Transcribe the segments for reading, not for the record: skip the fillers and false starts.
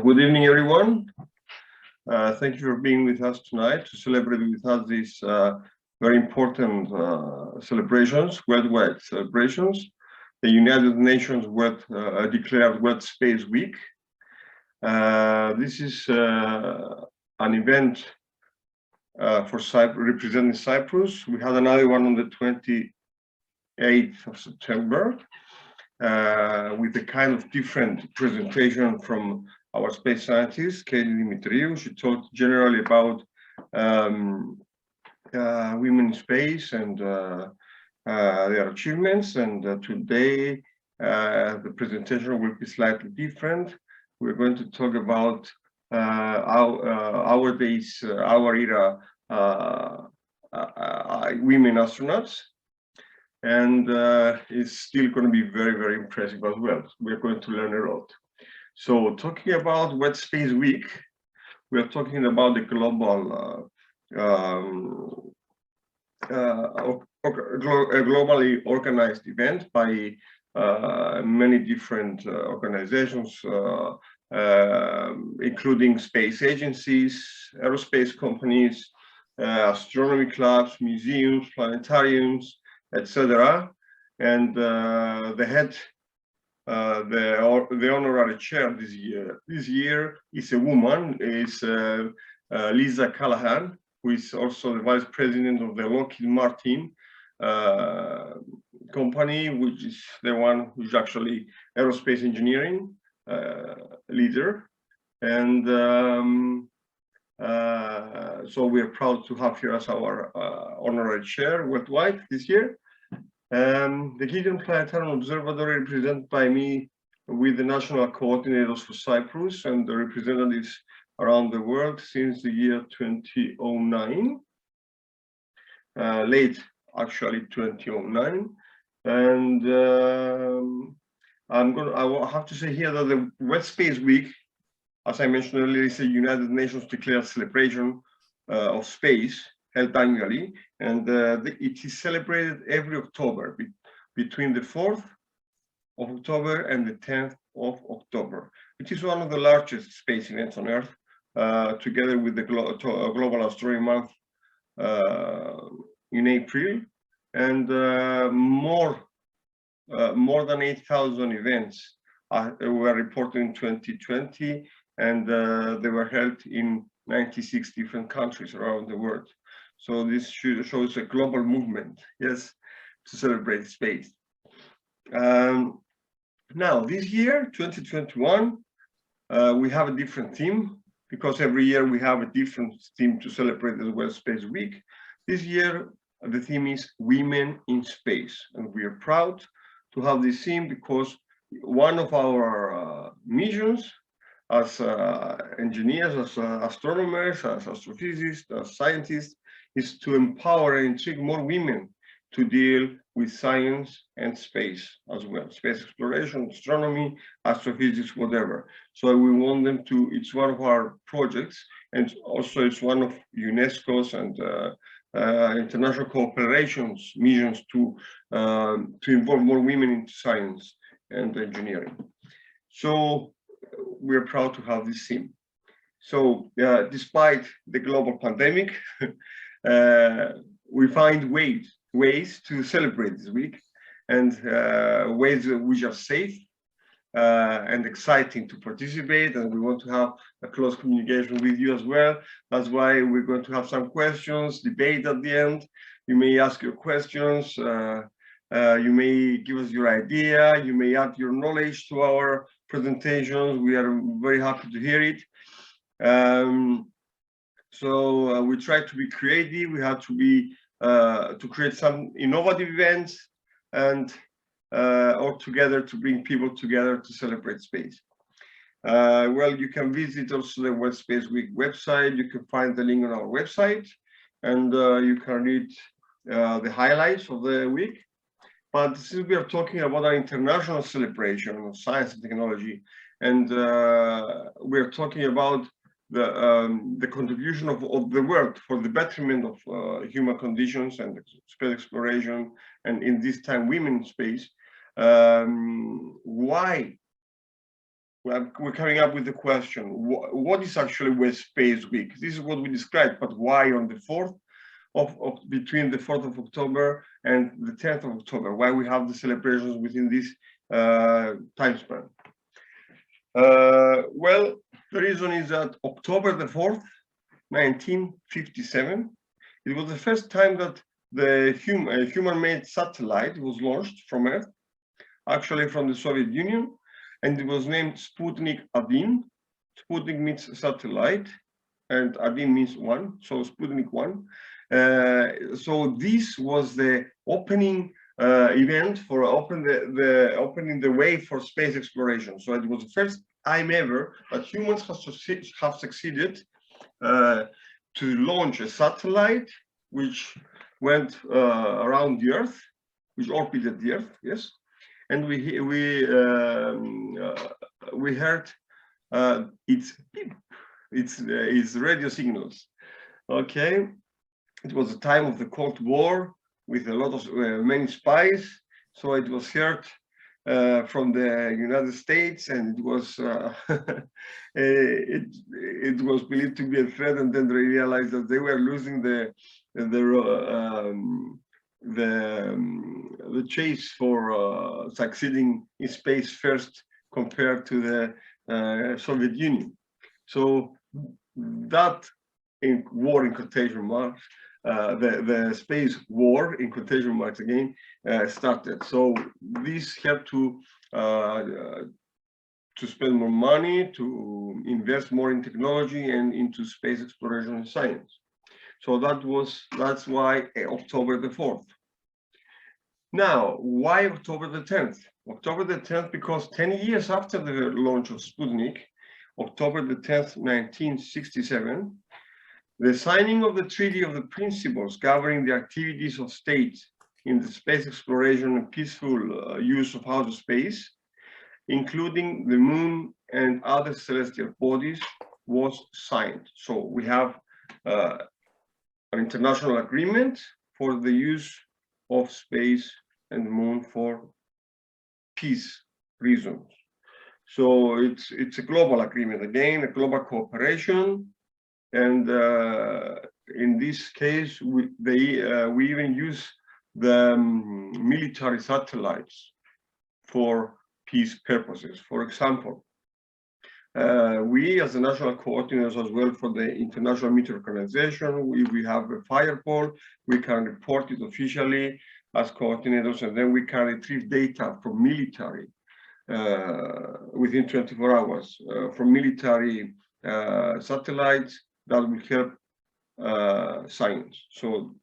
Good evening, everyone. Thank you for being with us tonight to celebrate with us these very important celebrations, worldwide celebrations. The United Nations declared World Space Week. This is an event for representing Cyprus. We had another one on the 28th of September with a kind of different presentation from our space scientist, Demetriou. She talked generally about women in space and their achievements. And today, the presentation will be slightly different. We're going to talk about our era women astronauts. And it's still going to be very, very impressive as well. We're going to learn a lot. So talking about World Space Week, we are talking about the global, globally organized event by many different organizations, including space agencies, aerospace companies, astronomy clubs, museums, planetariums, etc. And the head, the honorary chair this year is a woman, is Lisa Callahan, who is also the vice president of the Lockheed Martin company, which is the one who's actually aerospace engineering leader. And so we are proud to have here as our honorary chair worldwide this year. The KITION Planetarium Observatory, represented by me with the national coordinators for Cyprus and the representatives around the world since the year 2009, late actually 2009. And I will have to say here that the World Space Week, as I mentioned earlier, is a United Nations declared celebration of space held annually, and it is celebrated every October, between the 4th of October and the 10th of October. It is one of the largest space events on Earth, together with the Global Astronomy Month in April, and more than 8,000 events were reported in 2020, and they were held in 96 different countries around the world. So this shows a global movement, yes, to celebrate space. Now, this year, 2021, we have a different theme, because every year we have a different theme to celebrate the World Space Week. This year, the theme is Women in Space, and we are proud to have this theme because one of our missions as engineers, as astronomers, as astrophysicists, as scientists, is to empower and intrigue more women to deal with science and space as well, space exploration, astronomy, astrophysics, whatever. So we want them to, it's one of our projects, and also it's one of UNESCO's and international cooperation's missions to involve more women into science and engineering. So we're proud to have this theme. So despite the global pandemic, we find ways to celebrate this week, and ways which are safe and exciting to participate, and we want to have a close communication with you as well. That's why we're going to have some questions, debate at the end. You may ask your questions, you may give us your idea, you may add your knowledge to our presentations. We are very happy to hear it. So we try to be creative. We have to be to create some innovative events, and or together to bring people together to celebrate space. Well, you can visit also the World Space Week website. You can find the link on our website, and you can read the highlights of the week. But since we are talking about our international celebration of science and technology, and we're talking about the contribution of the world for the betterment of human conditions and space exploration, and in this time women in space, why we're coming up with the question, what is actually West Space Week? This is what we described, but why on the 4th between the 4th of October and the 10th of October? Why we have the celebrations within this time span? Well, the reason is that October the 4th, 1957, it was the first time that the human-made satellite was launched from Earth, actually from the Soviet Union, and it was named Sputnik Adin. Sputnik means satellite, and Adin means one, so Sputnik 1. So this was the opening event for opening the way for space exploration. So it was the first time ever that humans have succeeded to launch a satellite which went around the Earth, which orbited the Earth, yes. And we heard its radio signals. Okay, it was a time of the Cold War with a lot of many spies, so it was heard from the United States, and it was it was believed to be a threat, and then they realized that they were losing the chase for succeeding in space first compared to the Soviet Union. So that war in quotation marks, the space war in quotation marks again started. So this helped to spend more money, to invest more in technology and into space exploration and science. So that's why October the 4th. Now, why October the 10th? October the 10th because 10 years after the launch of Sputnik, October the 10th, 1967, the signing of the Treaty of the Principles governing the activities of states in the space exploration and peaceful use of outer space, including the moon and other celestial bodies, was signed. So we have an international agreement for the use of space and the moon for peace reasons. So it's a global agreement, again, a global cooperation. And in this case, we even use the military satellites for peace purposes. For example, we as the national coordinators as well for the International Meteor Organization, we have a firewall, we can report it officially as coordinators, and then we can retrieve data from military within 24 hours from military satellites that will help science. So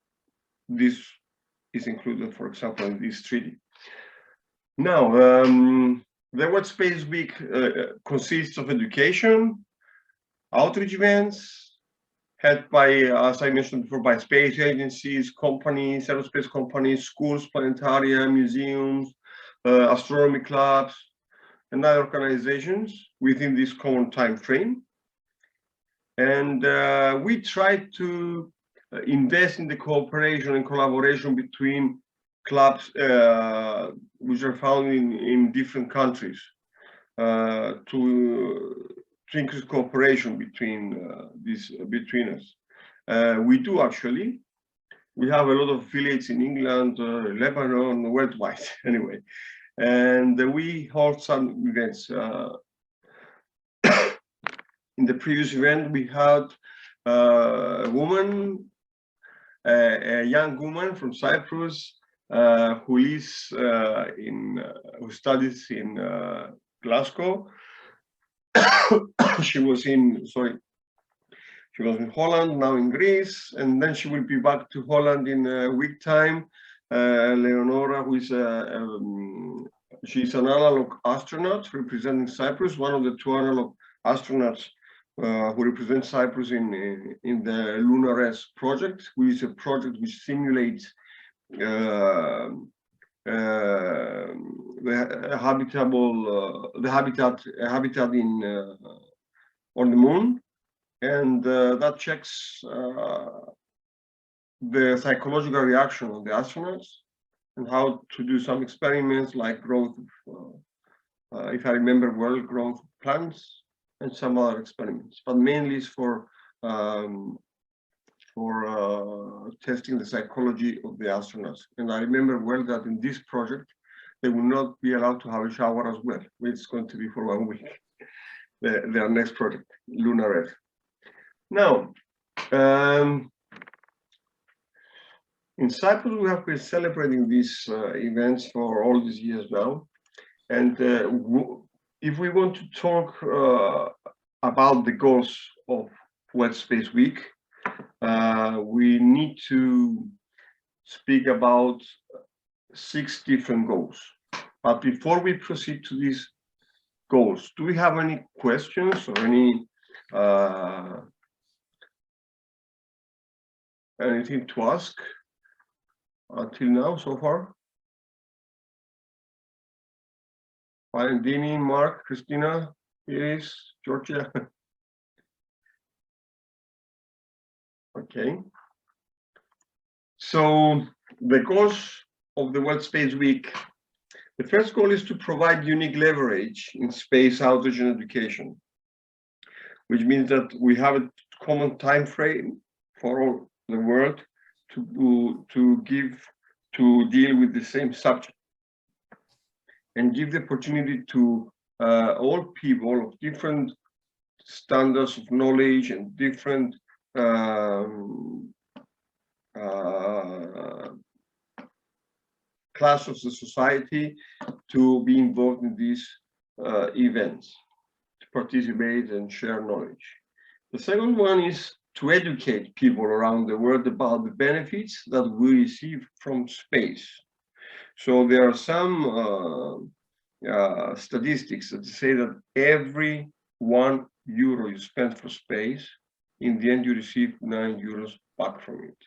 this is included, for example, in this treaty. Now, the World Space Week consists of education, outreach events, held by, as I mentioned before, by space agencies, companies, aerospace companies, schools, planetaria, museums, astronomy clubs, and other organizations within this common time frame. And we try to invest in the cooperation and collaboration between clubs which are found in different countries to increase cooperation between between us. We do actually. We have a lot of affiliates in England, Lebanon, worldwide anyway, and we hold some events. In the previous event, we had a woman, a young woman from Cyprus, who lives who studies in Glasgow. She was in Holland, now in Greece, and then she will be back to Holland in a week time. Leonora, who is she's an analog astronaut representing Cyprus, one of the two analog astronauts who represent Cyprus in the Lunar S project, which is a project which simulates the habitat on the moon, and that checks the psychological reaction of the astronauts and how to do some experiments like growth if I remember well, growth plants and some other experiments, but mainly is for testing the psychology of the astronauts. And I remember well that in this project, they will not be allowed to have a shower as well, which is going to be for 1 week. Their next project, Lunar Earth. Now, in Cyprus, we have been celebrating these events for all these years now. And if we want to talk about the goals of World Space Week, we need to speak about 6 different goals. But before we proceed to these goals, do we have any questions or anything to ask until now so far? Valentini, Mark, Christina, Iris, Georgia. Okay. So the goals of the World Space Week. The first goal is to provide unique leverage in space outreach and education, which means that we have a common time frame for all the world to deal with the same subject and give the opportunity to all people of different standards of knowledge and different class of the society to be involved in these events, to participate and share knowledge. The second one is to educate people around the world about the benefits that we receive from space. So there are some statistics that say that every €1 you spend for space, in the end you receive €9 back from it.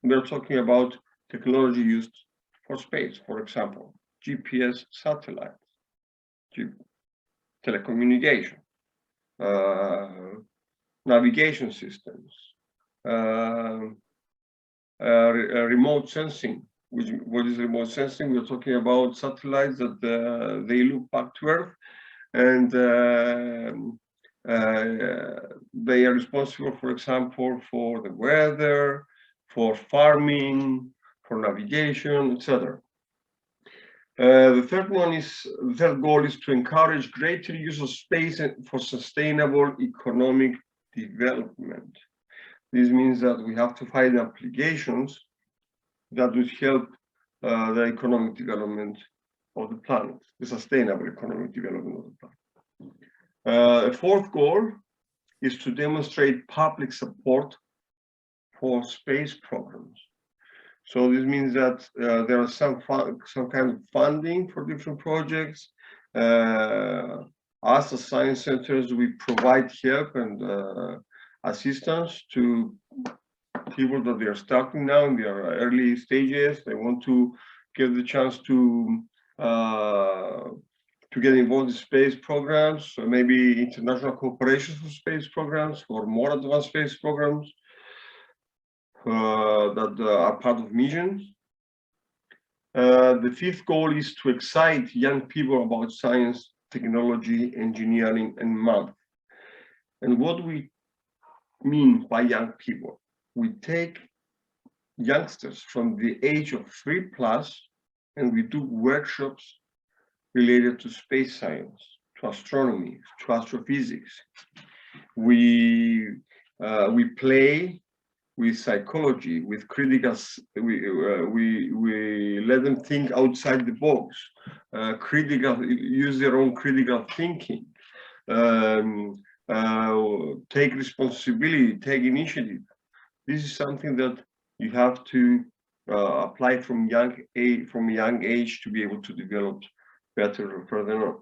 We're talking about technology used for space, for example, GPS satellites, telecommunication, navigation systems, remote sensing. What is remote sensing? We're talking about satellites that they look back to Earth, and they are responsible, for example, for the weather, for farming, for navigation, etc. The third goal is to encourage greater use of space for sustainable economic development. This means that we have to find applications that would help the economic development of the planet, the sustainable economic development of the planet. A fourth goal is to demonstrate public support for space programs. So this means that there are some kind of funding for different projects. As the science centers, we provide help and assistance to people that they are starting now in their early stages. They want to get the chance to get involved in space programs, or maybe international cooperation for space programs, or more advanced space programs that are part of missions. The fifth goal is to excite young people about science, technology, engineering, and math. And what we mean by young people, we take youngsters from the age of 3+ and we do workshops related to space science, to astronomy, to astrophysics. We play with psychology, with critical. We let them think outside the box, use their own critical thinking, take responsibility, take initiative. This is something that you have to apply from a young age to be able to develop better further on.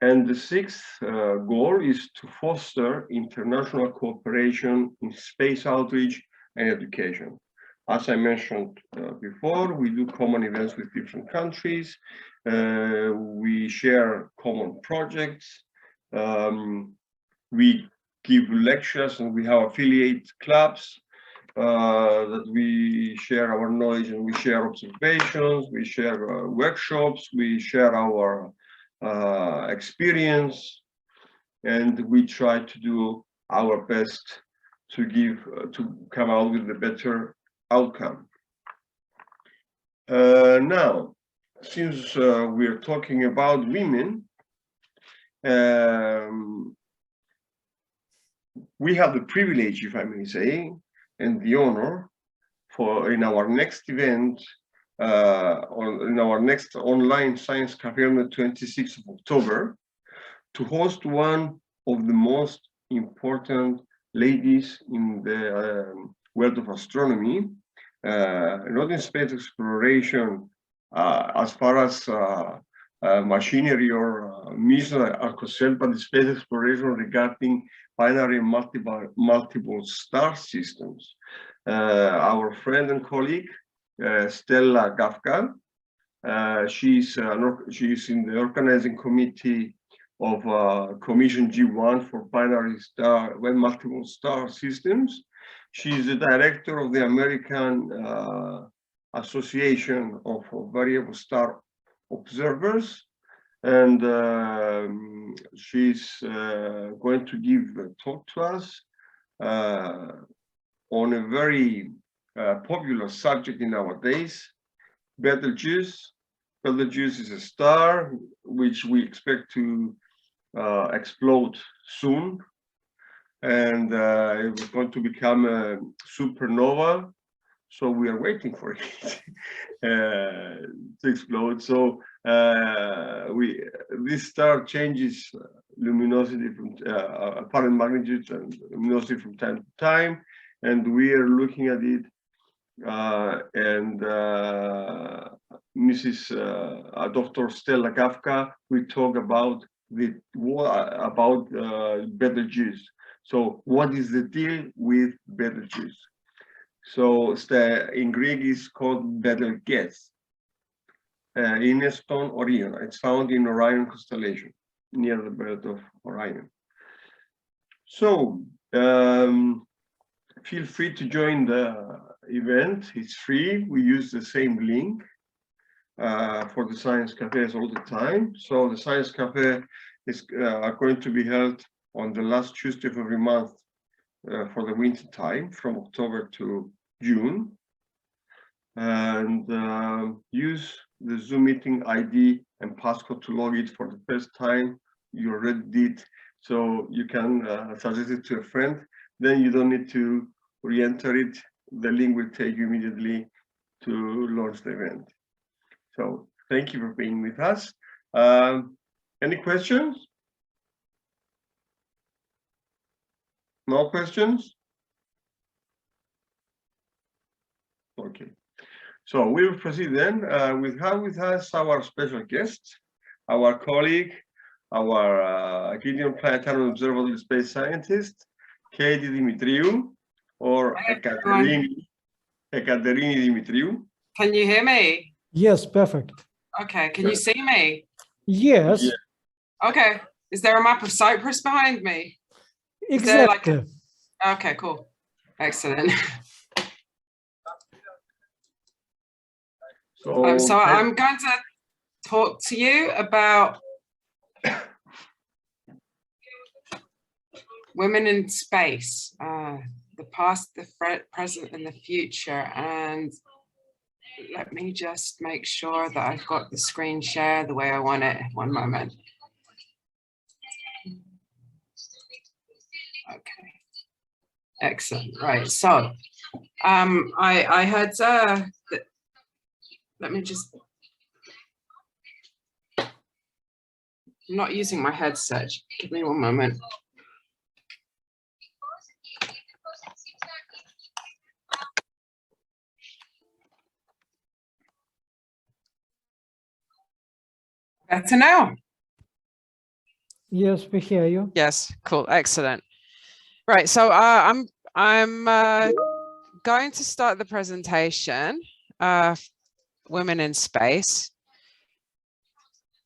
And the sixth goal is to foster international cooperation in space outreach and education. As I mentioned before, we do common events with different countries. We share common projects. We give lectures, and we have affiliate clubs that we share our knowledge, and we share observations, we share workshops, we share our experience, and we try to do our best to come out with a better outcome. Now, since we are talking about women, we have the privilege, if I may say, and the honor in our next event, in our next online Science Cafe on the 26th of October, to host one of the most important ladies in the world of astronomy, not in space exploration as far as machinery or missions are concerned, but in space exploration regarding binary and multiple star systems. Our friend and colleague, Stella Gafka, she's in the organizing committee of Commission G1 for binary star and multiple star systems. She's the director of the American Association of Variable Star Observers, and she's going to give a talk to us on a very popular subject in our days, Betelgeuse. Betelgeuse is a star which we expect to explode soon, and it's going to become a supernova. So we are waiting for it to explode. So this star changes luminosity from apparent magnitude and luminosity from time to time, and we are looking at it. And Dr. Stella Gafka will talk about Betelgeuse. So what is the deal with Betelgeuse? So in Greek is called Betelgeuse, in a stone Orion. It's found in Orion constellation, near the belt of Orion. So feel free to join the event. It's free. We use the same link for the Science Cafes all the time. So the Science Cafe is going to be held on the last Tuesday of every month for the winter time, from October to June, and use the Zoom meeting ID and passcode to log it for the first time. You already did, so you can suggest it to a friend. Then you don't need to re-enter it. The link will take you immediately to launch the event. So thank you for being with us. Any questions? No questions? Okay. So we will proceed then. We have with us our special guest, our colleague, our KITION Planetarium Observatory space scientist, Katie Demetriou, or Ekaterini Demetriou. Can you hear me? Yes, perfect. Okay, can you see me? Yes. Yeah. Okay, is there a map of Cyprus behind me? Exactly. Okay, cool. Excellent. So I'm going to talk to you about women in space, the past, the present, and the future. And let me just make sure that I've got the screen share the way I want it. One moment. Okay. Excellent. Right. So I had let me just, I'm not using my headset. Give me one moment. Better now? Yes, we hear you. Yes, cool, excellent. Right, so I'm going to start the presentation, Women in Space,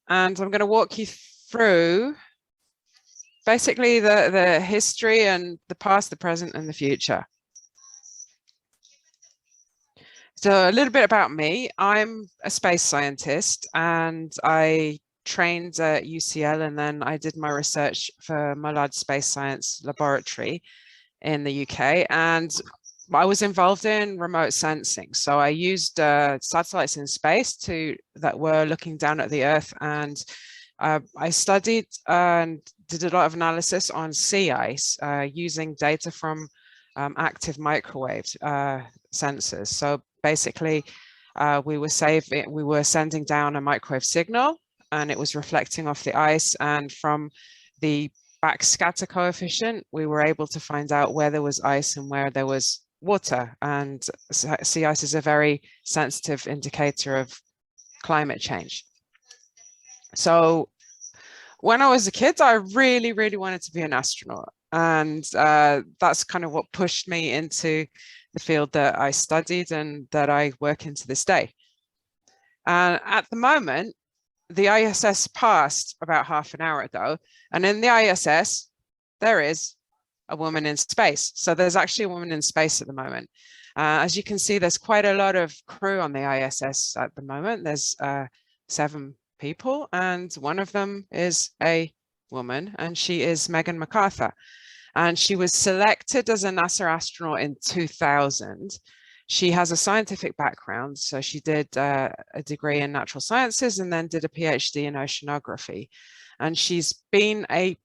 and I'm going to walk you through basically the history and the past, the present, and the future. So a little bit about me. I'm a space scientist, and I trained at UCL, and then I did my research for Mullard Space Science Laboratory in the UK, and I was involved in remote sensing. So I used satellites in space that were looking down at the Earth, and I studied and did a lot of analysis on sea ice using data from active microwave sensors. So basically, we were sending down a microwave signal, and it was reflecting off the ice, and from the backscatter coefficient, we were able to find out where there was ice and where there was water. And sea ice is a very sensitive indicator of climate change. So when I was a kid, I really, really wanted to be an astronaut. And that's kind of what pushed me into the field that I studied and that I work in to this day. And at the moment, the ISS passed about half an hour ago, and in the ISS, there is a woman in space. So there's actually a woman in space at the moment. As you can see, there's quite a lot of crew on the ISS at the moment. There's 7 people, and one of them is a woman, and she is Megan MacArthur. And she was selected as a NASA astronaut in 2000. She has a scientific background, so she did a degree in natural sciences and then did a PhD in oceanography. And she's been an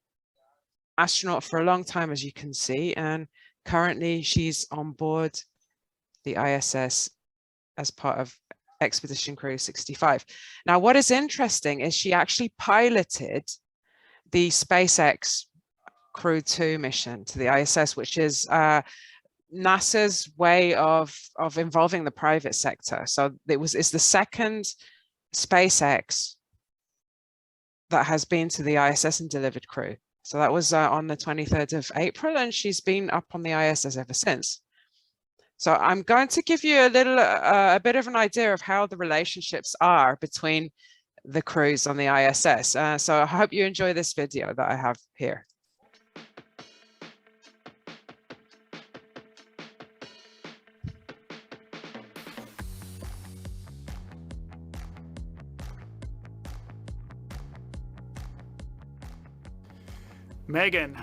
astronaut for a long time, as you can see, and currently she's on board the ISS as part of Expedition Crew 65. Now, what is interesting is she actually piloted the SpaceX Crew 2 mission to the ISS, which is NASA's way of involving the private sector. So it's the second SpaceX that has been to the ISS and delivered crew. So that was on the 23rd of April, and she's been up on the ISS ever since. So I'm going to give you a bit of an idea of how the relationships are between the crews on the ISS. So I hope you enjoy this video that I have here. Megan,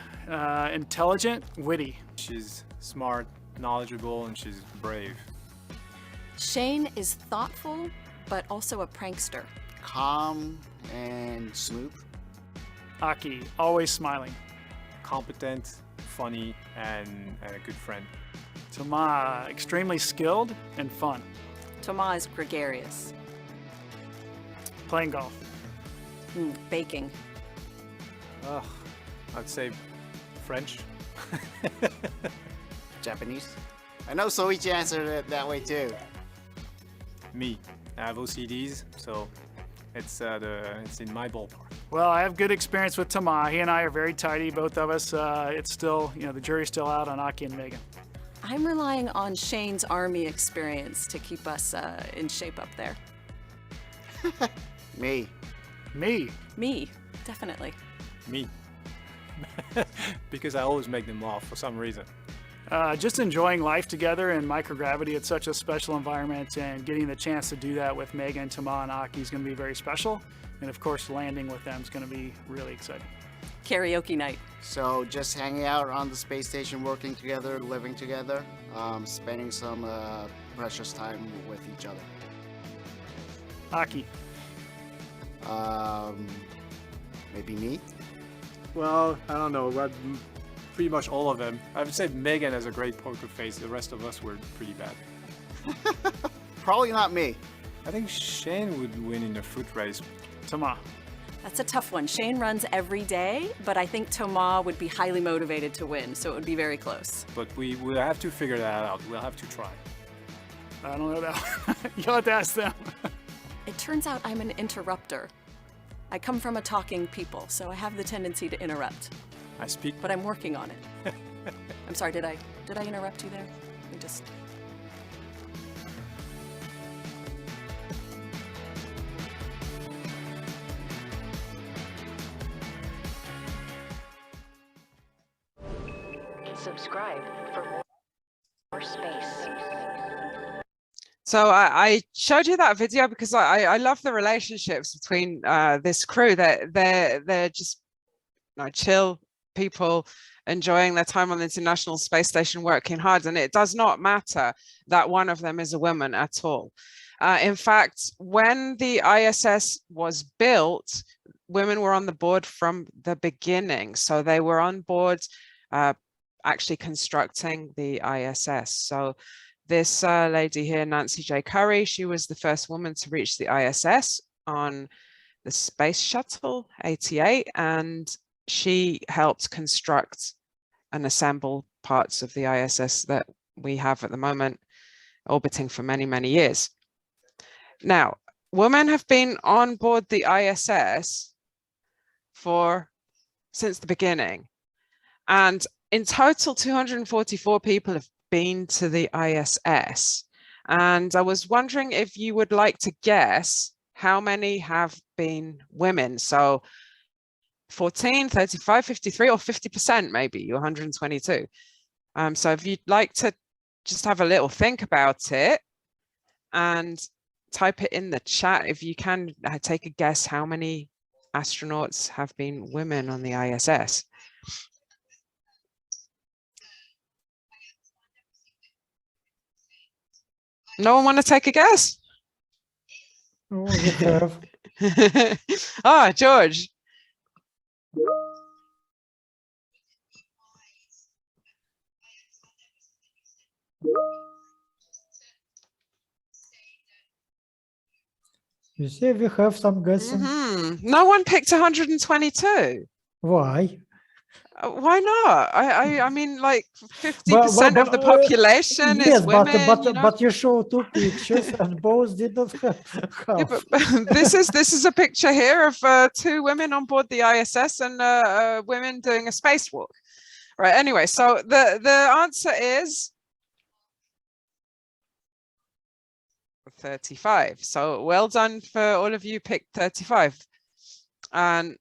intelligent, witty. She's smart, knowledgeable, and she's brave. Shane is thoughtful, but also a prankster. Calm and smooth. Aki, always smiling. Competent, funny, and a good friend. Tama, extremely skilled and fun. Toma is gregarious. Playing golf. Baking. I'd say French. Japanese. I know Soichi answered it that way too. Me. I have OCDs, so it's in my ballpark. Well, I have good experience with Tama. He and I are very tidy, both of us. It's still, the jury's still out on Aki and Megan. I'm relying on Shane's army experience to keep us in shape up there. Me. Me. Me, definitely. Me. Because I always make them laugh for some reason. Just enjoying life together in microgravity. It's such a special environment, and getting the chance to do that with Megan, Tama, and Aki is going to be very special. And of course, landing with them is going to be really exciting. Karaoke night. So just hanging out on the space station, working together, living together, spending some precious time with each other. Aki. Maybe me? Well, I don't know, but pretty much all of them. I would say Megan has a great poker face. The rest of us were pretty bad. Probably not me. I think Shane would win in a foot race. Tama. That's a tough one. Shane runs every day, but I think Toma would be highly motivated to win, so it would be very close. But we will have to figure that out. We'll have to try. I don't know that. You'll have to ask them. It turns out I'm an interrupter. I come from a talking people, so I have the tendency to interrupt. I speak. But I'm working on it. I'm sorry, did I interrupt you there? Let me just... Subscribe for more space. So I showed you that video because I love the relationships between this crew. They're just chill people enjoying their time on the International Space Station, working hard, and it does not matter that one of them is a woman at all. In fact, when the ISS was built, women were on the board from the beginning. So they were on board actually constructing the ISS. So this lady here, Nancy J. Curry, she was the first woman to reach the ISS on the Space Shuttle 88, and she helped construct and assemble parts of the ISS that we have at the moment, orbiting for many, many years. Now, women have been on board the ISS since the beginning, and in total 244 people have been to the ISS, and I was wondering if you would like to guess how many have been women. So 14, 35, 53, or 50% maybe, 122. So if you'd like to just have a little think about it and type it in the chat, if you can take a guess how many astronauts have been women on the ISS. No one want to take a guess? Oh, you have. Ah, George. You see, we have some guessing. No one picked 122. Why? Why not? I mean, like 50% of the population yes, is women. But you show two pictures and both did not have half. Yeah, but this is a picture here of two women on board the ISS and women doing a spacewalk. Right. Anyway, so the answer is 35. So well done for all of you picked 35. And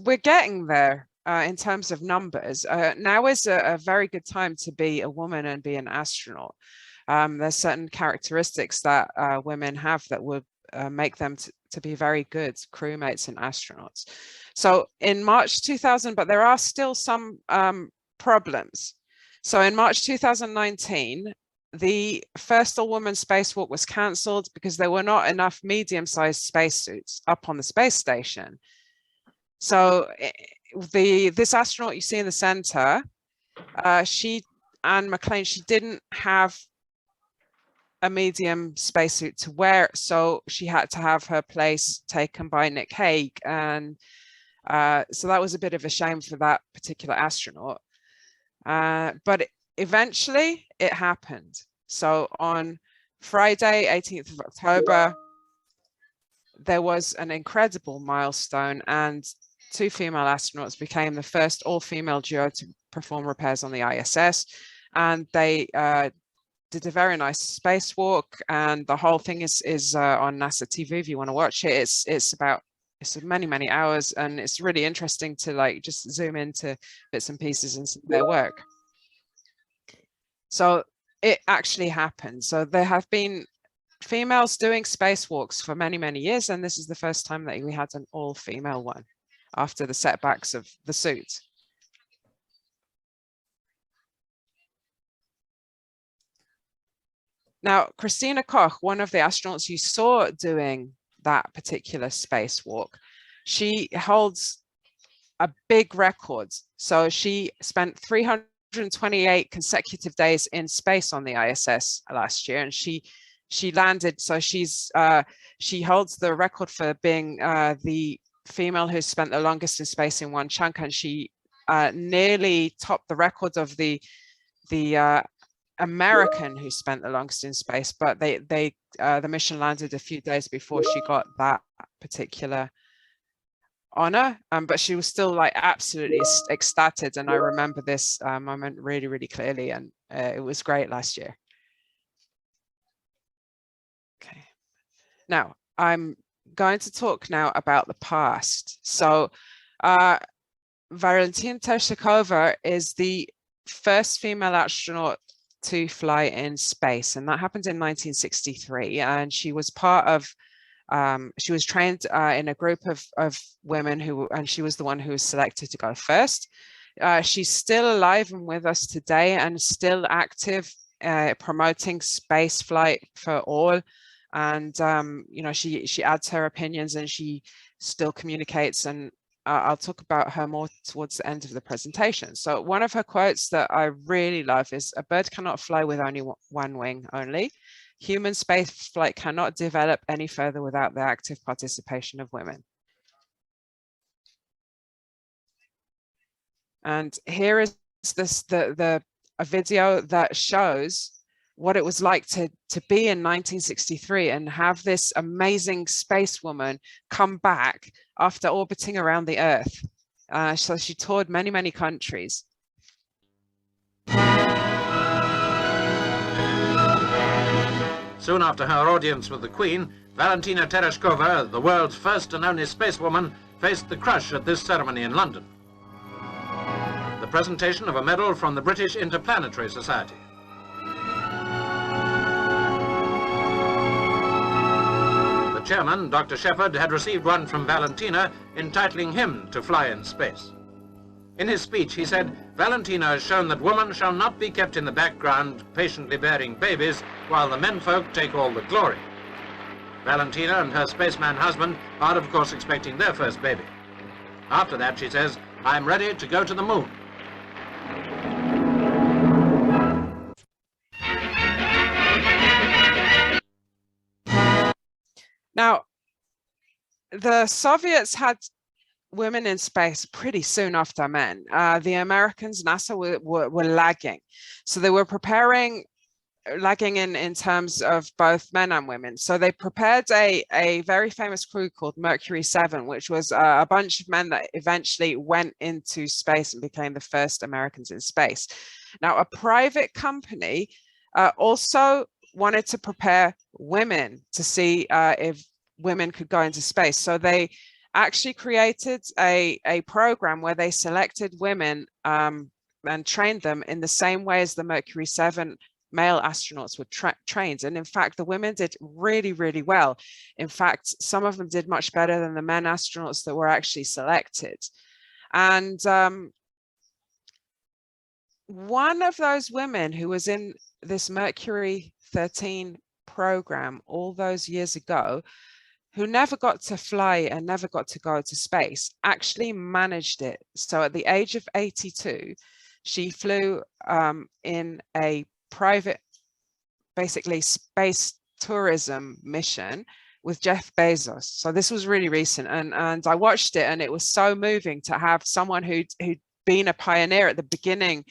we're getting there in terms of numbers. Now is a very good time to be a woman and be an astronaut. There's certain characteristics that women have that would make them to be very good crewmates and astronauts. So in March 2000, but there are still some problems. So in March 2019, the first all-woman spacewalk was cancelled because there were not enough medium-sized spacesuits up on the space station. So this astronaut you see in the center, Anne McLean, she didn't have a medium spacesuit to wear, so she had to have her place taken by Nick Hague, and so that was a bit of a shame for that particular astronaut. But eventually it happened. So on Friday, 18th of October, there was an incredible milestone, and two female astronauts became the first all-female duo to perform repairs on the ISS, and they did a very nice spacewalk, and the whole thing is on NASA TV if you want to watch it. It's many hours, and it's really interesting to like just zoom into bits and pieces and see their work. So it actually happened. So there have been females doing spacewalks for many years, and this is the first time that we had an all-female one after the setbacks of the suit. Now, Christina Koch, one of the astronauts you saw doing that particular spacewalk, she holds a big record. So she spent 328 consecutive days in space on the ISS last year, and she landed. So she holds the record for being the female who spent the longest in space in one chunk, and she nearly topped the record of the American who spent the longest in space, but the mission landed a few days before she got that particular honor, but she was still like absolutely ecstatic, and I remember this moment really clearly, and it was great last year. Okay, now I'm going to talk now about the past. So Valentina Tereshkova is the first female astronaut to fly in space, and that happened in 1963. And she was part of, she was trained in a group of women and she was the one who was selected to go first. She's still alive and with us today and still active, promoting space flight for all. And, you know, she adds her opinions and she still communicates, and I'll talk about her more towards the end of the presentation. So one of her quotes that I really love is, "A bird cannot fly with only one wing only. Human space flight cannot develop any further without the active participation of women." And here is a video that shows what it was like to be in 1963 and have this amazing space woman come back after orbiting around the Earth. So she toured many, many countries. Soon after her audience with the Queen, Valentina Tereshkova, the world's first and only spacewoman, faced the crush at this ceremony in London. The presentation of a medal from the British Interplanetary Society. The chairman, Dr. Shepherd, had received one from Valentina entitling him to fly in space. In his speech, he said, "Valentina has shown that women shall not be kept in the background, patiently bearing babies, while the menfolk take all the glory." Valentina and her spaceman husband are, of course, expecting their first baby. After that, she says, "I'm ready to go to the moon." Now, the Soviets had women in space pretty soon after men. The Americans, NASA, were lagging. So they were lagging in terms of both men and women. So they prepared a very famous crew called Mercury 7, which was a bunch of men that eventually went into space and became the first Americans in space. Now, a private company also wanted to prepare women to see if women could go into space. So they actually created a program where they selected women and trained them in the same way as the Mercury 7 male astronauts were trained. And in fact, the women did really, really well. In fact, some of them did much better than the men astronauts that were actually selected. And one of those women who was in this Mercury 13 program all those years ago, who never got to fly and never got to go to space, actually managed it. So at the age of 82, she flew in a private, basically space tourism mission with Jeff Bezos. So this was really recent, and I watched it, and it was so moving to have someone who'd been a pioneer at the beginning,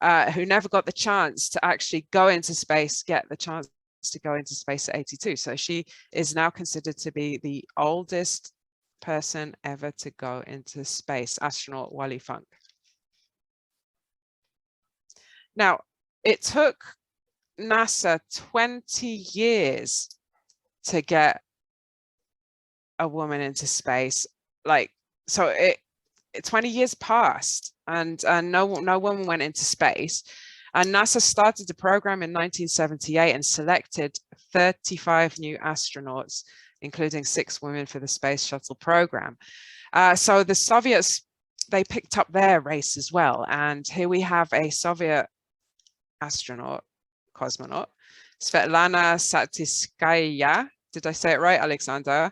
who never got the chance to actually go into space, get the chance to go into space at 82. So she is now considered to be the oldest person ever to go into space, astronaut Wally Funk. Now, it took NASA 20 years to get a woman into space. Like, so 20 years passed, and no woman went into space. And NASA started the program in 1978 and selected 35 new astronauts, including 6 women for the space shuttle program. So the Soviets, they picked up their race as well. And here we have a Soviet astronaut, cosmonaut, Svetlana Satitskaya. Did I say it right, Alexander?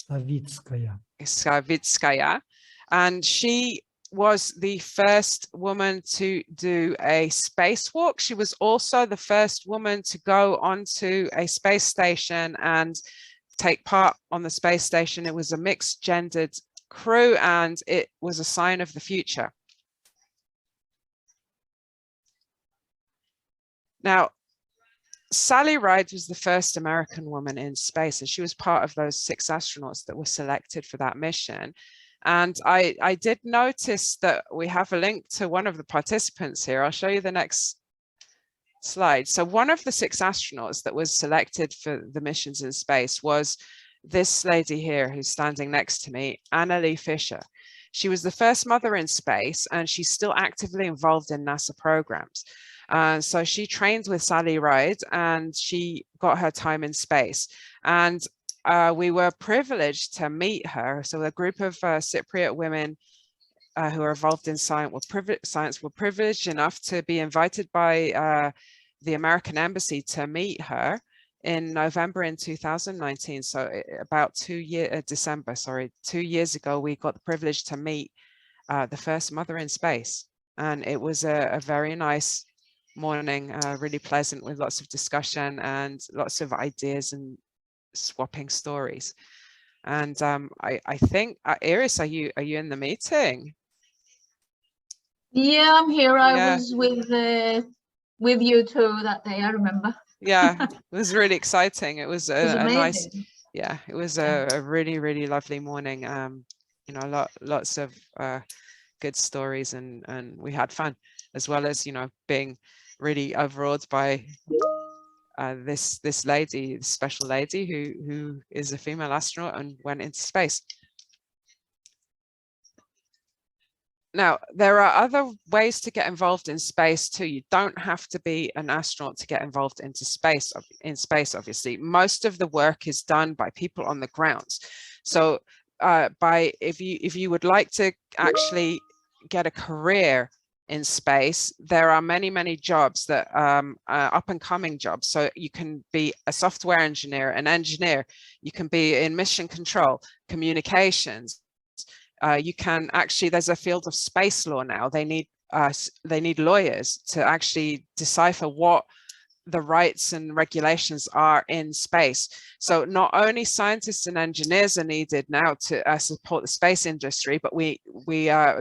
Savitskaya. And she was the first woman to do a spacewalk. She was also the first woman to go onto a space station and take part on the space station. It was a mixed gendered crew, and it was a sign of the future. Now, Sally Ride was the first American woman in space, and she was part of those 6 astronauts that were selected for that mission. And I did notice that we have a link to one of the participants here. I'll show you the next slide. So one of the 6 astronauts that was selected for the missions in space was this lady here who's standing next to me, Annalie Fisher. She was the first mother in space, and she's still actively involved in NASA programs. So she trained with Sally Ride and she got her time in space. And we were privileged to meet her. So a group of Cypriot women who are involved in science were privileged enough to be invited by the American Embassy to meet her in November in 2019. So about 2 years ago, we got the privilege to meet the first mother in space. And it was a very nice morning, really pleasant, with lots of discussion and lots of ideas and swapping stories. And I think, Iris, are you in the meeting? Yeah, I'm here. I Yeah. was with you too that day, I remember. Yeah, it was really exciting. It was a nice, amazing. yeah, it was a really, really lovely morning. You know, lots of good stories, and we had fun, as well as, you know, being really overawed by this lady, this special lady who is a female astronaut and went into space. Now, there are other ways to get involved in space too. You don't have to be an astronaut to get involved into space. Obviously, most of the work is done by people on the grounds. So, if you would like to actually get a career in space, there are many jobs that are up and coming jobs. So you can be a software engineer, an engineer. You can be in mission control, communications. You can actually, there's a field of space law now. They need lawyers to actually decipher what the rights and regulations are in space. So not only scientists and engineers are needed now to support the space industry, but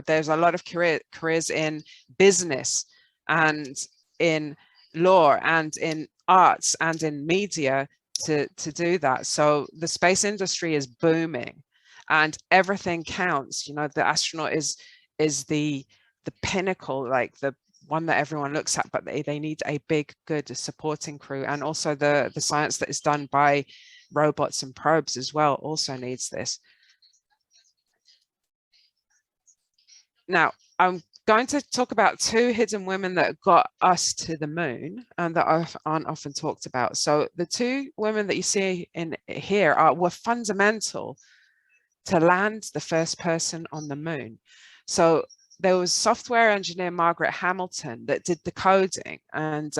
there's a lot of careers in business and in law and in arts and in media to do that. So the space industry is booming. And everything counts. You know, the astronaut is the pinnacle, like the one that everyone looks at, but they need a big, good supporting crew. And also the science that is done by robots and probes as well also needs this. Now, I'm going to talk about two hidden women that got us to the moon and that aren't often talked about. So the two women that you see in here were fundamental to land the first person on the moon. So there was software engineer Margaret Hamilton that did the coding, and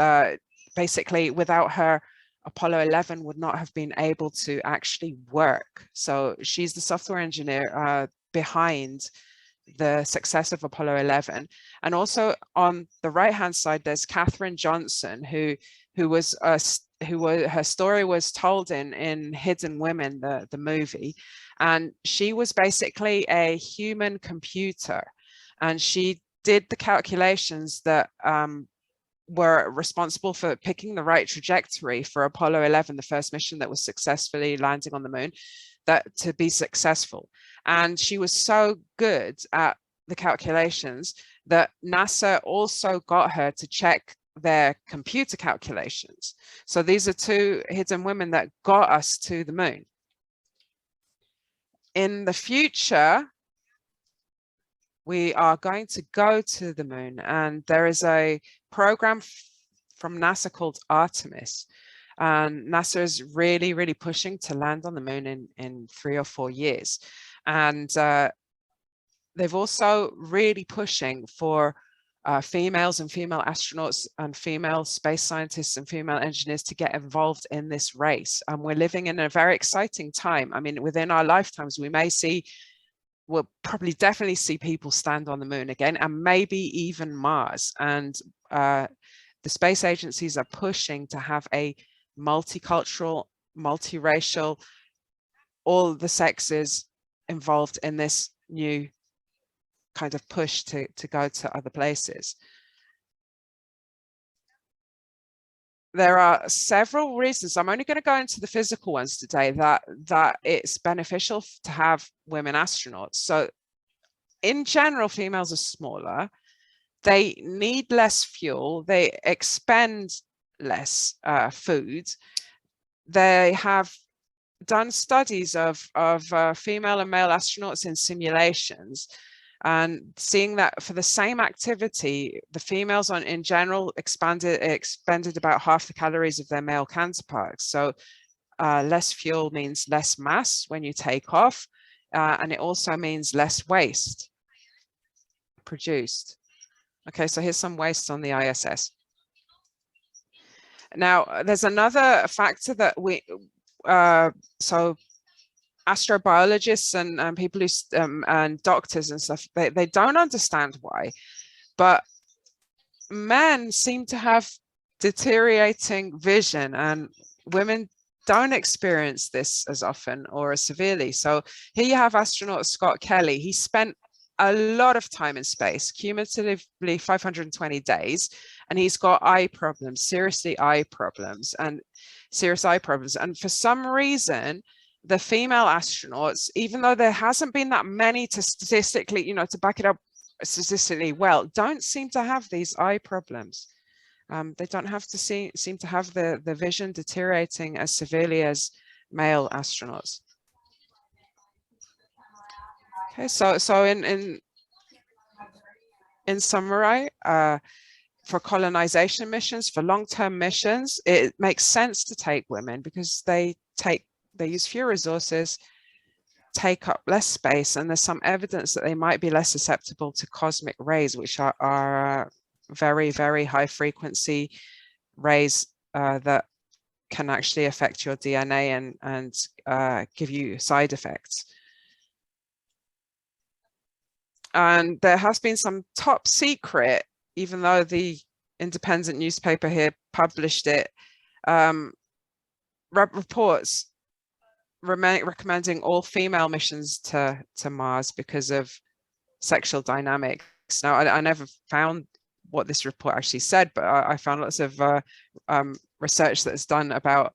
basically without her, Apollo 11 would not have been able to actually work. So she's the software engineer behind the success of Apollo 11. And also on the right hand side, there's Katherine Johnson, her story was told in Hidden Women, the movie. And she was basically a human computer, and she did the calculations that were responsible for picking the right trajectory for Apollo 11, the first mission that was successfully landing on the moon, to be successful. And she was so good at the calculations that NASA also got her to check their computer calculations. So these are two hidden women that got us to the moon. In the future, we are going to go to the moon, and there is a program from NASA called Artemis. And NASA is really, really pushing to land on the moon in 3 or 4 years. And they've also really pushing for females and female astronauts and female space scientists and female engineers to get involved in this race. And we're living in a very exciting time. I mean, within our lifetimes, we'll probably definitely see people stand on the moon again, and maybe even Mars. And the space agencies are pushing to have a multicultural, multiracial, all the sexes involved in this new kind of push to go to other places. There are several reasons. I'm only going to go into the physical ones today that it's beneficial to have women astronauts. So in general, females are smaller. They need less fuel. They expend less food. They have done studies of female and male astronauts in simulations. And seeing that for the same activity, the females in general expended about half the calories of their male counterparts. So less fuel means less mass when you take off, and it also means less waste produced. Okay, so here's some waste on the ISS. Now, there's another factor that so astrobiologists and people who and doctors and stuff, they don't understand why, but men seem to have deteriorating vision and women don't experience this as often or as severely. So here you have astronaut Scott Kelly. He spent a lot of time in space, cumulatively 520 days, and he's got eye problems, serious eye problems. And for some reason, the female astronauts, even though there hasn't been that many to statistically, to back it up statistically well, don't seem to have these eye problems. They don't have to seem to have the vision deteriorating as severely as male astronauts. Okay, so in summary, for colonization missions, for long-term missions, it makes sense to take women because they use fewer resources, take up less space, and there's some evidence that they might be less susceptible to cosmic rays, which are very, very high frequency rays that can actually affect your DNA and give you side effects. And there has been some top secret, even though the independent newspaper here published it, reports recommending all female missions to Mars because of sexual dynamics. Now, I never found what this report actually said, but I found lots of research that is done about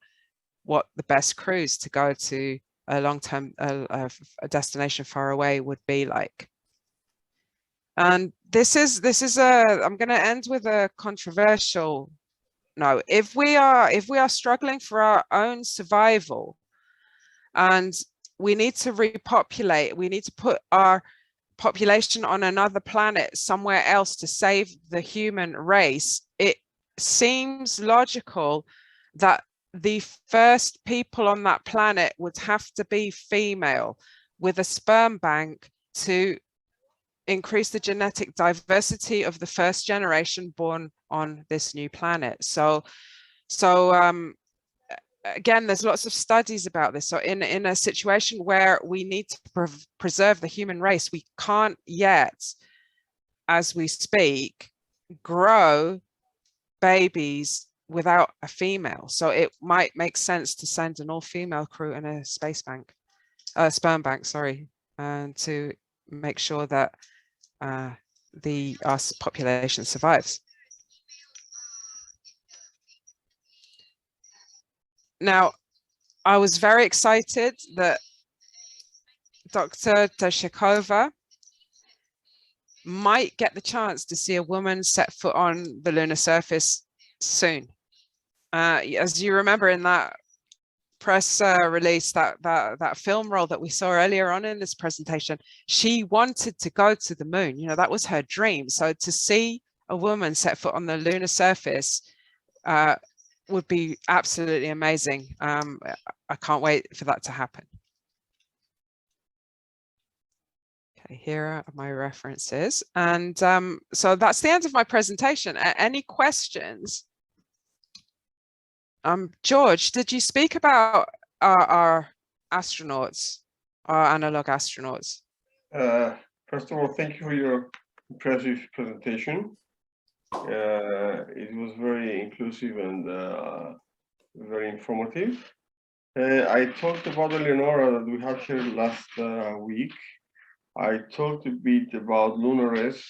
what the best cruise to go to a long-term a destination far away would be like. And this is I'm going to end with a controversial note. If we are struggling for our own survival and we need to repopulate, we need to put our population on another planet somewhere else to save the human race, it seems logical that the first people on that planet would have to be female with a sperm bank to increase the genetic diversity of the first generation born on this new planet. So again, there's lots of studies about this. So in a situation where we need to preserve the human race, we can't yet, as we speak, grow babies without a female. So it might make sense to send an all-female crew and a sperm bank, sorry, and to make sure that our population survives. Now, I was very excited that Dr. Tereshkova might get the chance to see a woman set foot on the lunar surface soon. As you remember in that press release, that film roll that we saw earlier on in this presentation, she wanted to go to the moon. That was her dream. So to see a woman set foot on the lunar surface would be absolutely amazing. I can't wait for that to happen. Okay, here are my references. And so that's the end of my presentation. Any questions? George, did you speak about our astronauts, our analog astronauts? First of all, thank you for your impressive presentation. It was very inclusive and very informative. I talked about Eleonora that we had here last week. I talked a bit about LunarS.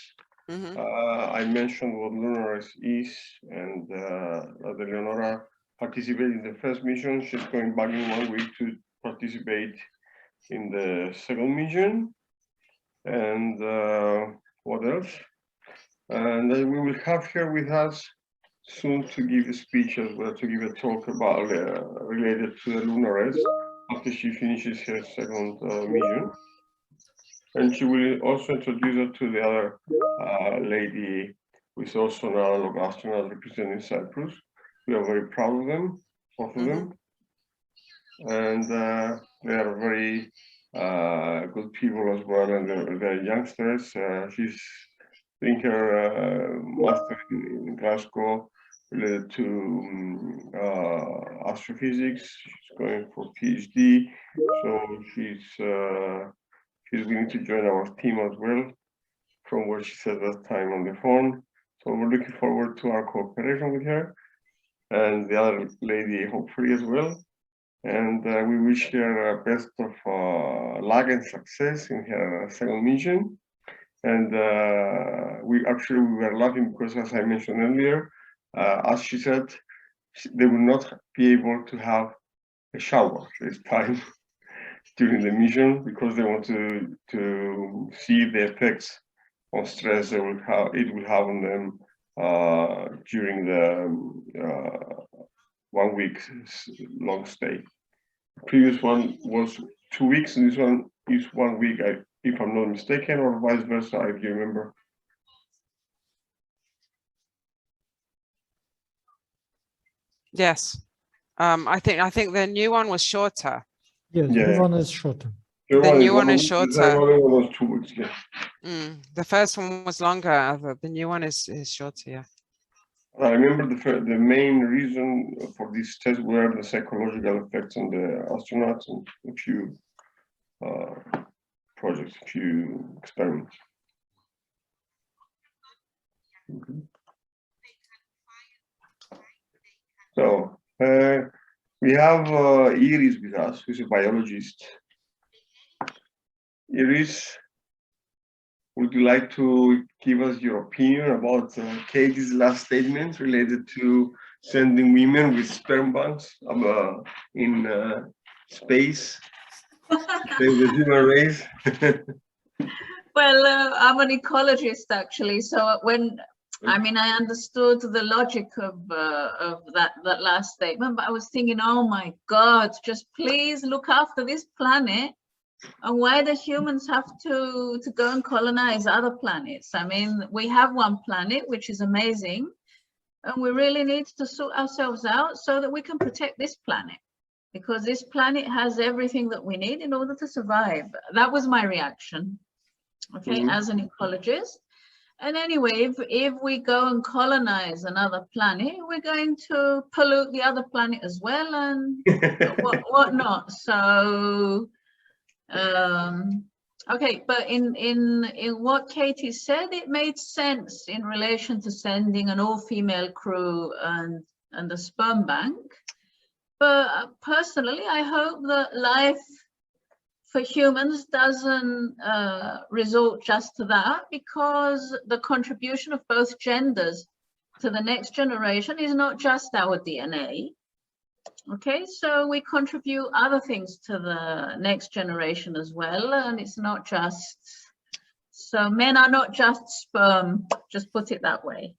I mentioned what LunarS is, and that Eleonora participated in the first mission. She's going back in 1 week to participate in the second mission. And what else? And we will have her with us soon to give a speech as well, to give a talk about related to the LunarS after she finishes her second mission. and she will also introduce us to the other lady who is also an analog astronaut representing Cyprus. We are very proud of them, both of them, and they are very good people as well, and they're youngsters. She's doing her master in Glasgow related to astrophysics. She's going for PhD, so she's willing to join our team as well, from what she said last time on the phone. So we're looking forward to our cooperation with her and the other lady, hopefully as well. And we wish her best of luck and success in her second mission. And we were laughing because, as I mentioned earlier, as she said, they will not be able to have a shower this time during the mission because they want to see the effects on stress it will have on them during the 1 week long stay. The previous one was 2 weeks, and this one is 1 week, if I'm not mistaken, or vice versa, if you remember. Yes. I think the new one was shorter. Yes, Yeah. the one is shorter. The new one is The shorter. other one was 2 weeks, yeah. The first one was longer. The new one is shorter. Yeah. I remember the main reason for this test were the psychological effects on the astronauts and a few projects, a few experiments. So we have Iris with us, who's a biologist. Iris, would you like to give us your opinion about Katie's last statement related to sending women with sperm banks in space, the human race? Well, I'm an ecologist actually, so I understood the logic of that last statement, but I was thinking, oh my God, just please look after this planet. And why do humans have to go and colonize other planets? I mean, we have one planet, which is amazing, and we really need to sort ourselves out so that we can protect this planet, because this planet has everything that we need in order to survive. That was my reaction, okay, as an ecologist. And anyway, if we go and colonize another planet, we're going to pollute the other planet as well, and what not. So okay, but in what Katie said, it made sense in relation to sending an all-female crew and a sperm bank. But personally, I hope that life for humans doesn't resort just to that, because the contribution of both genders to the next generation is not just our DNA. Okay, so we contribute other things to the next generation as well, and it's not just, so men are not just sperm, just put it that way.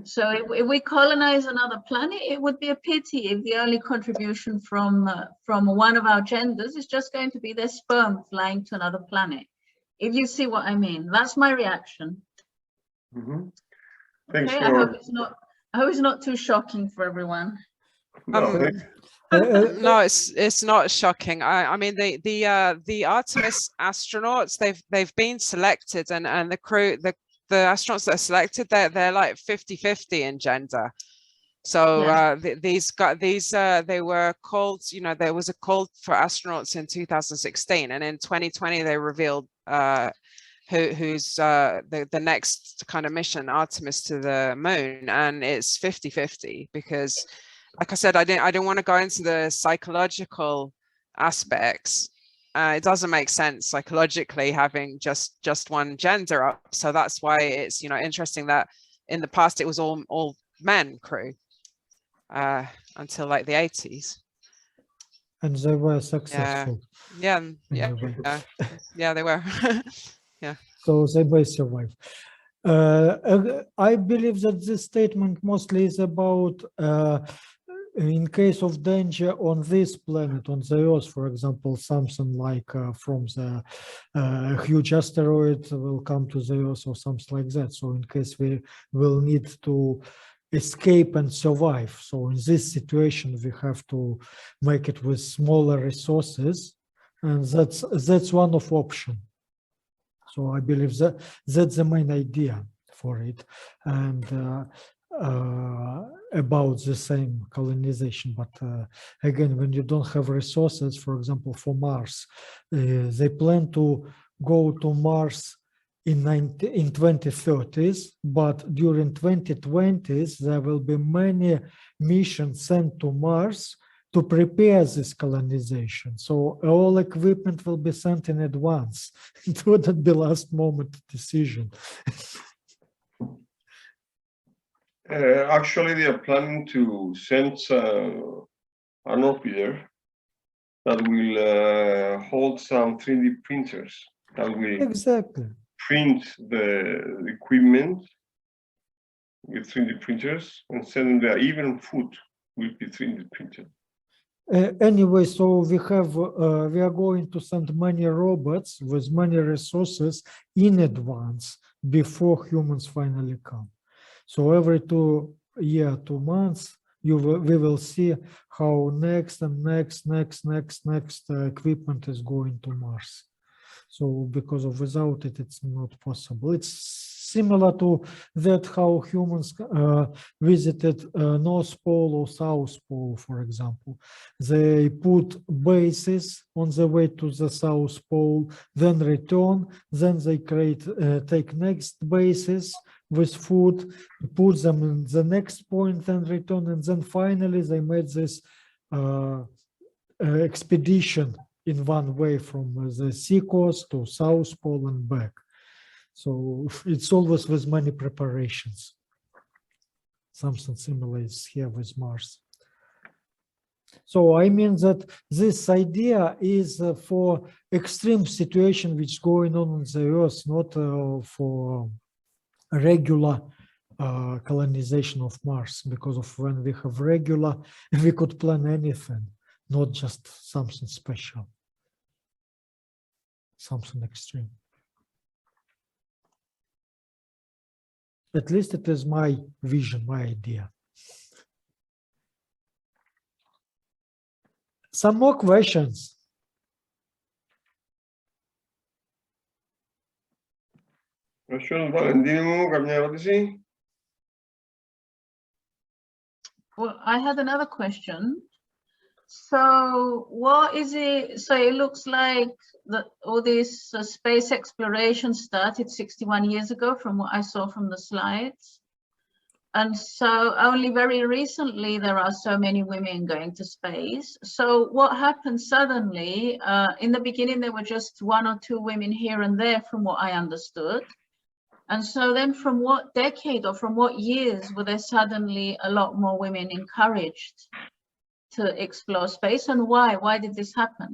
So if we colonize another planet, it would be a pity if the only contribution from one of our genders is just going to be their sperm flying to another planet. If you see what I mean, that's my reaction. Thanks okay, I hope it's not too shocking for everyone. No, it's not shocking. I mean, the Artemis astronauts, they've been selected, and the crew, the astronauts that are selected, they're like 50-50 in gender. So yeah. They were called, you know, there was a call for astronauts in 2016, and in 2020 they revealed who's the next kind of mission, Artemis to the moon, and it's 50-50 because, like I said, I didn't want to go into the psychological aspects. It doesn't make sense psychologically having just one gender up. So that's why it's, you know, interesting that in the past it was all men crew until like the 80s. And they were successful. Yeah, they were. Yeah. So they both survived. I believe that this statement mostly is about in case of danger on this planet, on the Earth, for example, something like from the huge asteroid will come to the Earth or something like that. So in case we will need to escape and survive. So in this situation, we have to make it with smaller resources, and that's one of option. So I believe that that's the main idea for it, and about the same colonization. But again, when you don't have resources, for example, for Mars, they plan to go to Mars in 2030s, but during 2020s, there will be many missions sent to Mars to prepare this colonization. So all equipment will be sent in advance. It wouldn't be last moment decision. Actually, they are planning to send an orbiter that will hold some 3D printers that will Exactly print the equipment with 3D printers and send them there. Even food will be 3D printed. Anyway, so we are going to send many robots with many resources in advance before humans finally come. So every 2 months, we will see how next equipment is going to Mars. So because of without it, it's not possible. It's similar to that how humans visited North Pole or South Pole, for example. They put bases on the way to the South Pole, then return, then they take next bases with food, put them in the next point, then return, and then finally they made this expedition in one way from the sea coast to South Pole and back. So it's always with many preparations. Something similar is here with Mars. So I mean that this idea is for extreme situation which is going on the Earth, not for regular colonization of Mars, because of when we have regular, we could plan anything, not just something special, something extreme. At least it is my vision, my idea. Some more questions? Valentinou, καμιά ερώτηση? Well, I had another question. So what is it? So it looks like that all this space exploration started 61 years ago from what I saw from the slides. And so only very recently there are so many women going to space. So what happened suddenly, in the beginning there were just 1 or 2 women here and there from what I understood. And so then from what decade or from what years were there suddenly a lot more women encouraged to explore space, and why? Why did this happen?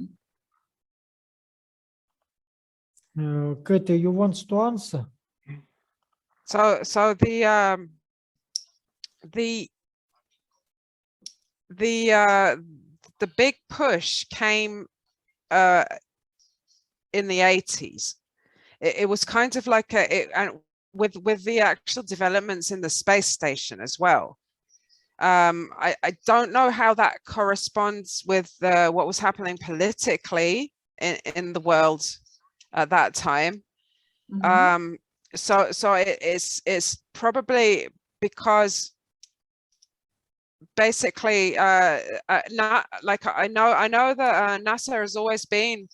Katie, you want to answer? So the big push came in the 80s. It was kind of like and with the actual developments in the space station as well. I don't know how that corresponds with what was happening politically in the world at that time. Mm-hmm. So it's probably because basically not like I know that NASA has always been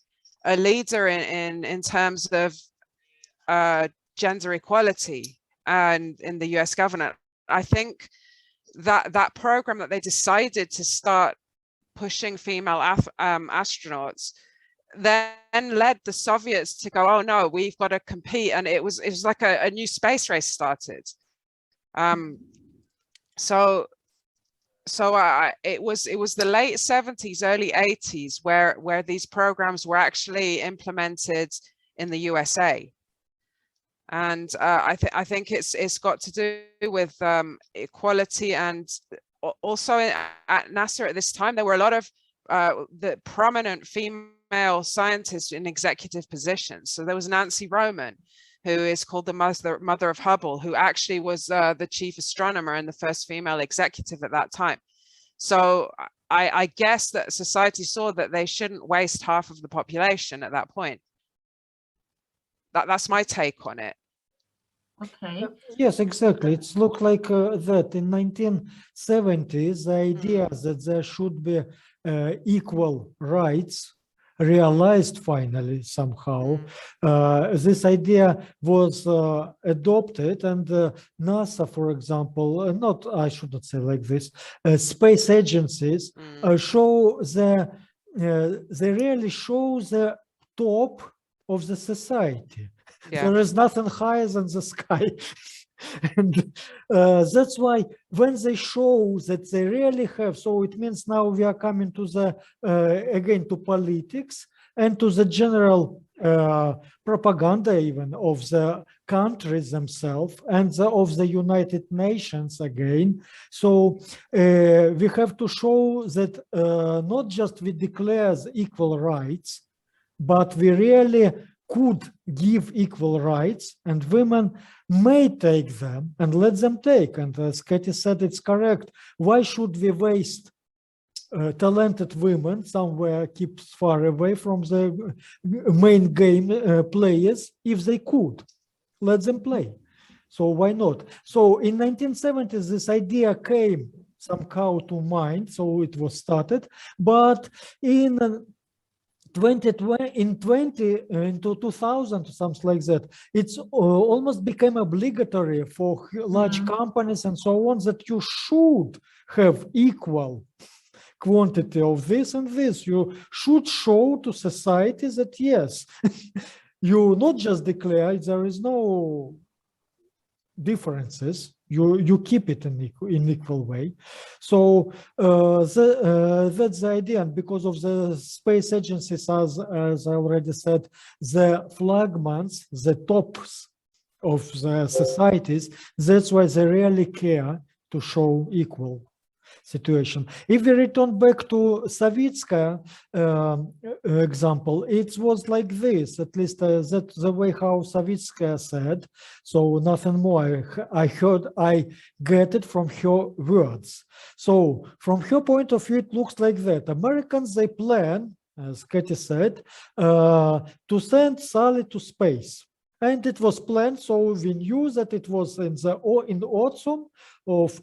a leader in terms of gender equality and in the US government. I think that program that they decided to start pushing female astronauts then led the Soviets to go, oh no, we've got to compete, and it was like a new space race started. So it was the late 70s, early 80s where these programs were actually implemented in the USA. And I think it's got to do with equality and also at NASA at this time, there were a lot of the prominent female scientists in executive positions. So there was Nancy Roman, who is called the mother of Hubble, who actually was the chief astronomer and the first female executive at that time. So I guess that society saw that they shouldn't waste half of the population at that point. That's my take on it. Okay. Yes, exactly. It's looked like that in 1970s, the idea that there should be equal rights realized finally somehow. This idea was adopted, and NASA, for example, I should not say like this, space agencies show they really show the top of the society. Yeah. There is nothing higher than the sky. And that's why when they show that they really have, so it means now we are coming to the, again, to politics and to the general propaganda even of the countries themselves and of the United Nations again. So we have to show that not just we declare equal rights, but we really could give equal rights, and women may take them and let them take. And as Katie said, it's correct. Why should we waste talented women somewhere keeps far away from the main game players if they could? Let them play. So why not? So in 1970s, this idea came somehow to mind, so it was started. But in 2000, something like that, it's almost became obligatory for large companies and so on that you should have equal quantity of this and this. You should show to society that yes, you not just declare there is no differences. You keep it in equal way. So that's the idea. And because of the space agencies, as I already said, the flagmans, the tops of the societies, that's why they really care to show equal situation. If we return back to Savitska example, it was like this, at least that's the way how Savitska said, so nothing more. I get it from her words. So from her point of view, it looks like that. Americans, they plan, as Katie said, to send Sally to space. And it was planned, so we knew that it was in the autumn of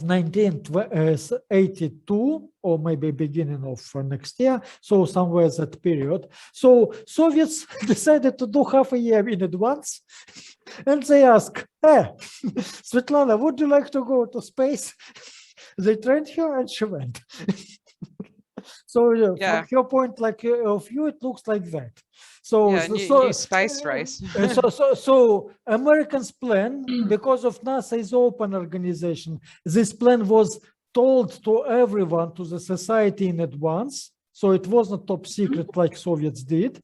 1982, or maybe beginning of next year, so somewhere that period. So Soviets decided to do half a year in advance, and they asked, Svetlana, would you like to go to space? They trained her and she went. So from your point of view, it looks like that. So, new space race. so Americans plan, because of NASA is open organization, this plan was told to everyone, to the society in advance. So it wasn't top secret like Soviets did.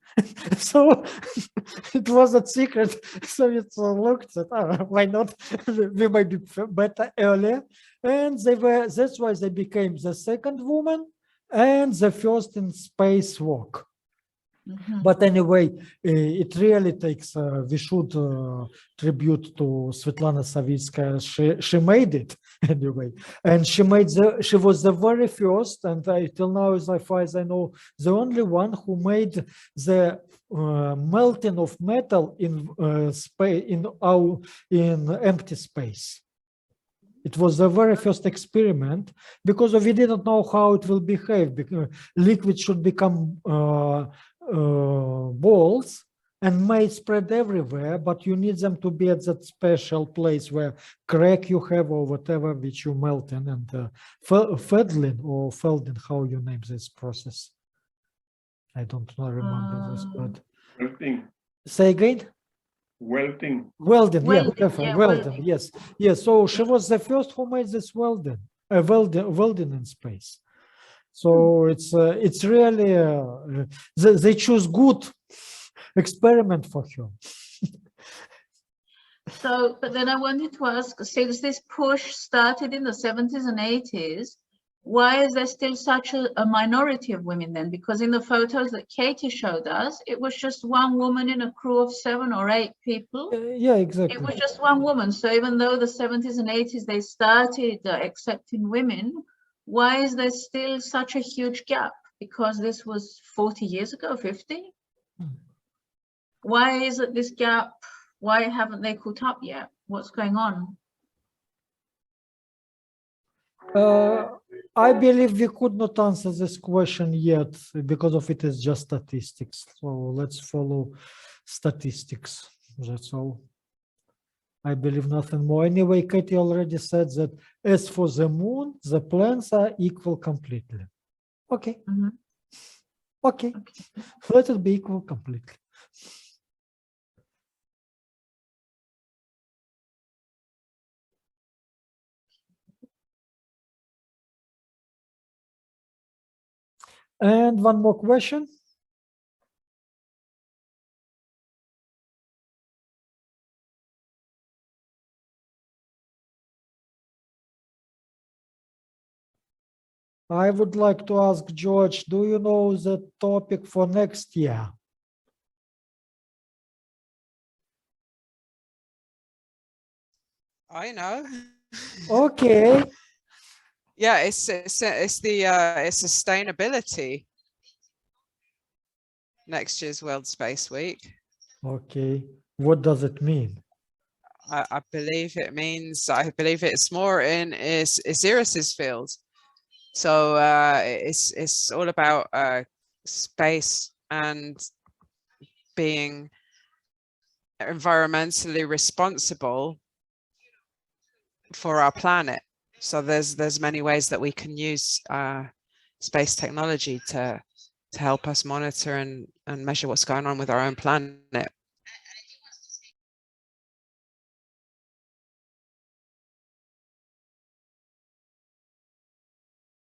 So it wasn't secret. Soviets looked at, why not? We might be better earlier. And that's why they became the second woman and the first in spacewalk. But anyway, it really takes, we should tribute to Svetlana Savitskaya. She made it anyway. And she was the very first, and till now, as far as I know, the only one who made the melting of metal in space, in empty space. It was the very first experiment because we didn't know how it will behave. Because liquid should become balls and may spread everywhere, but you need them to be at that special place where crack you have or whatever which you melt in. And Feldin, how you name this process? I don't remember this, but Welding. Say again. Welding. Welding, Welding, welding, yes. So she was the first who made this welding in space. So it's really they choose good experiment for her. So, but then I wanted to ask, since this push started in the 70s and 80s, why is there still such a minority of women then? Because in the photos that Katie showed us, it was just one woman in a crew of 7 or 8 people. Yeah, exactly. It was just one woman. So even though the 70s and 80s, they started accepting women, why is there still such a huge gap? Because this was 40 years ago, 50? Why is it this gap? Why haven't they caught up yet? What's going on? I believe we could not answer this question yet because of it is just statistics. So let's follow statistics. That's all. I believe nothing more. Anyway, Katie already said that as for the moon, the plans are equal completely. Okay. Mhm. Okay. Let it be equal completely. And one more question. I would like to ask George, do you know the topic for next year? I know. Okay. Yeah, it's sustainability. Next year's World Space Week. Okay. What does it mean? I believe it means, I believe it's more in Iris's field. So it's all about space and being environmentally responsible for our planet. So there's many ways that we can use space technology to help us monitor and measure what's going on with our own planet.